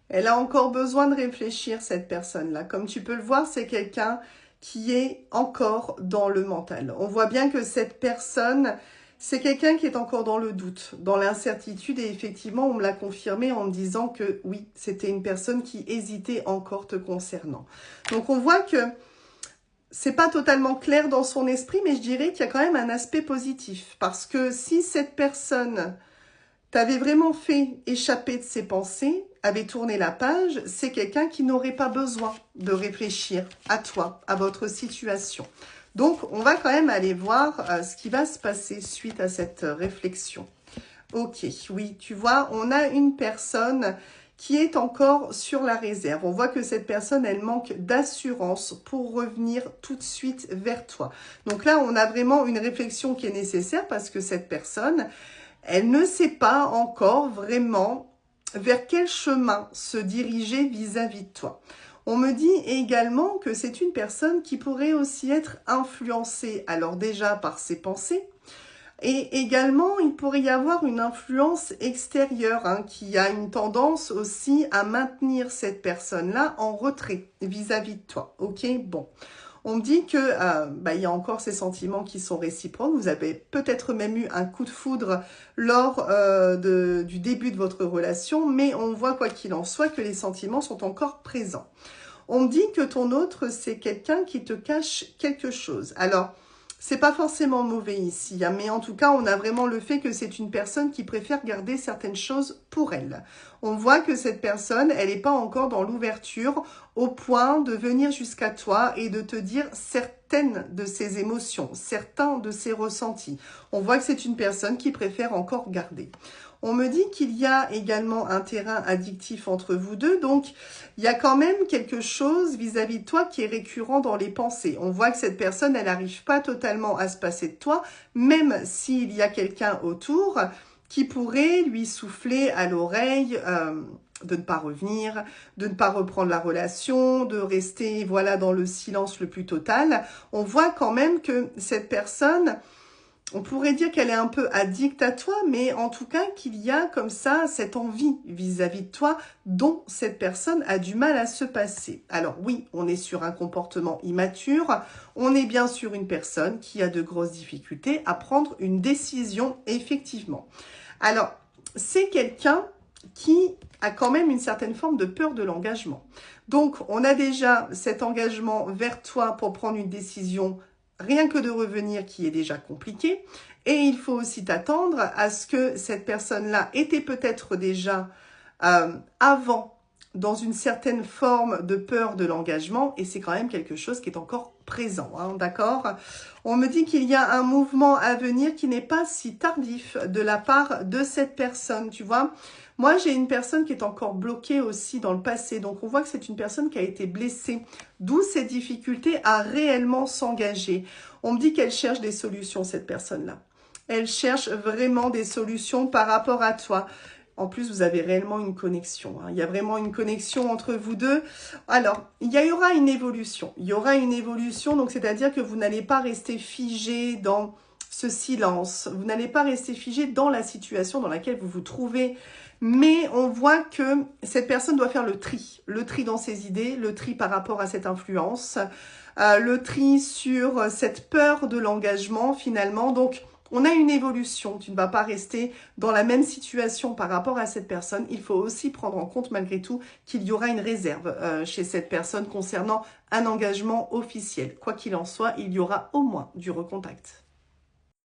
Elle a encore besoin de réfléchir, cette personne-là. Comme tu peux le voir, c'est quelqu'un qui est encore dans le mental. On voit bien que cette personne, c'est quelqu'un qui est encore dans le doute, dans l'incertitude. Et effectivement, on me l'a confirmé en me disant que oui, c'était une personne qui hésitait encore te concernant. Donc, on voit que c'est pas totalement clair dans son esprit, mais je dirais qu'il y a quand même un aspect positif. Parce que si cette personne t'avait vraiment fait échapper de ses pensées, avait tourné la page, c'est quelqu'un qui n'aurait pas besoin de réfléchir à toi, à votre situation. Donc, on va quand même aller voir ce qui va se passer suite à cette réflexion. Ok, oui, tu vois, on a une personne qui est encore sur la réserve. On voit que cette personne, elle manque d'assurance pour revenir tout de suite vers toi. Donc là, on a vraiment une réflexion qui est nécessaire parce que cette personne, elle ne sait pas encore vraiment vers quel chemin se diriger vis-à-vis de toi. On me dit également que c'est une personne qui pourrait aussi être influencée, alors déjà par ses pensées, et également, il pourrait y avoir une influence extérieure qui a une tendance aussi à maintenir cette personne-là en retrait vis-à-vis de toi. Ok, bon. On me dit que il y a encore ces sentiments qui sont réciproques. Vous avez peut-être même eu un coup de foudre lors du début de votre relation, mais on voit quoi qu'il en soit que les sentiments sont encore présents. On me dit que ton autre, c'est quelqu'un qui te cache quelque chose. Alors, c'est pas forcément mauvais ici, mais en tout cas, on a vraiment le fait que c'est une personne qui préfère garder certaines choses pour elle. On voit que cette personne, elle n'est pas encore dans l'ouverture au point de venir jusqu'à toi et de te dire certaines de ses émotions, certains de ses ressentis. On voit que c'est une personne qui préfère encore garder. On me dit qu'il y a également un terrain addictif entre vous deux, donc il y a quand même quelque chose vis-à-vis de toi qui est récurrent dans les pensées. On voit que cette personne, elle n'arrive pas totalement à se passer de toi, même s'il y a quelqu'un autour qui pourrait lui souffler à l'oreille de ne pas revenir, de ne pas reprendre la relation, de rester voilà dans le silence le plus total. On voit quand même que cette personne, on pourrait dire qu'elle est un peu addicte à toi, mais en tout cas qu'il y a comme ça cette envie vis-à-vis de toi dont cette personne a du mal à se passer. Alors oui, on est sur un comportement immature, on est bien sur une personne qui a de grosses difficultés à prendre une décision effectivement. Alors, c'est quelqu'un qui a quand même une certaine forme de peur de l'engagement. Donc, on a déjà cet engagement vers toi pour prendre une décision rien que de revenir qui est déjà compliqué. Et il faut aussi t'attendre à ce que cette personne-là était peut-être déjà avant dans une certaine forme de peur de l'engagement. Et c'est quand même quelque chose qui est encore présent, d'accord? On me dit qu'il y a un mouvement à venir qui n'est pas si tardif de la part de cette personne, tu vois. Moi, j'ai une personne qui est encore bloquée aussi dans le passé. Donc, on voit que c'est une personne qui a été blessée. D'où ces difficultés à réellement s'engager. On me dit qu'elle cherche des solutions, cette personne-là. Elle cherche vraiment des solutions par rapport à toi. En plus, vous avez réellement une connexion. Il y a vraiment une connexion entre vous deux. Alors, il y aura une évolution. Il y aura une évolution, donc c'est-à-dire que vous n'allez pas rester figé dans ce silence. Vous n'allez pas rester figé dans la situation dans laquelle vous vous trouvez. Mais on voit que cette personne doit faire le tri dans ses idées, le tri par rapport à cette influence, le tri sur cette peur de l'engagement finalement. Donc, on a une évolution. Tu ne vas pas rester dans la même situation par rapport à cette personne. Il faut aussi prendre en compte malgré tout qu'il y aura une réserve chez cette personne concernant un engagement officiel. Quoi qu'il en soit, il y aura au moins du recontact.